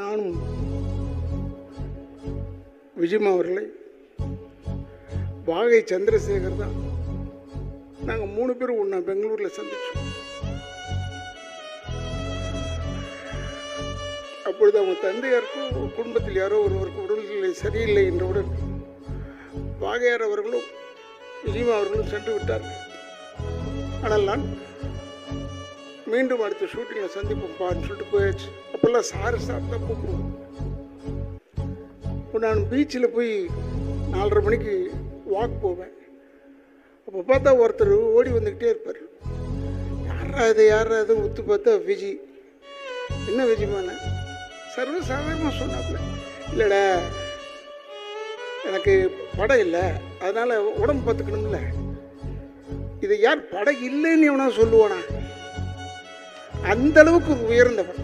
நானும் விஜயமா அவர்களை, வாகை சந்திரசேகர் தான், நாங்கள் 3 பேரும் ஒன்றா பெங்களூரில் சந்திச்சோம். அப்பொழுது அவங்க தந்தையாருக்கும் குடும்பத்தில் யாரோ ஒருவருக்கு உடல்நிலை சரியில்லை என்றவுடன் வாகையார் அவர்களும் விஜயமா அவர்களும் சென்று விட்டார்கள். ஆனால் நான் மீண்டும் அடுத்த ஷூட்டிங்கில் சந்திப்போம்ப்பான்னு சொல்லிட்டு போயாச்சு. அப்போல்லாம் சார் தான் கூப்பிடுவோம். இப்போ நான் பீச்சில் போய் 4:30 மணிக்கு வாக் போவேன். அப்போ பார்த்தா ஒருத்தர் ஓடி வந்துக்கிட்டே இருப்பார். யாராவது ஒத்து பார்த்தா விஜி. என்ன விஜயமான சர்வசாதாரணமாக சொன்னாப்புல, இல்லைடா எனக்கு படம் இல்லை, அதனால் உடம்பு பார்த்துக்கணும்ல. இதை யார் படம் இல்லைன்னு எவனா சொல்லுவானா? அந்த அளவுக்கு உயர்ந்தவன்.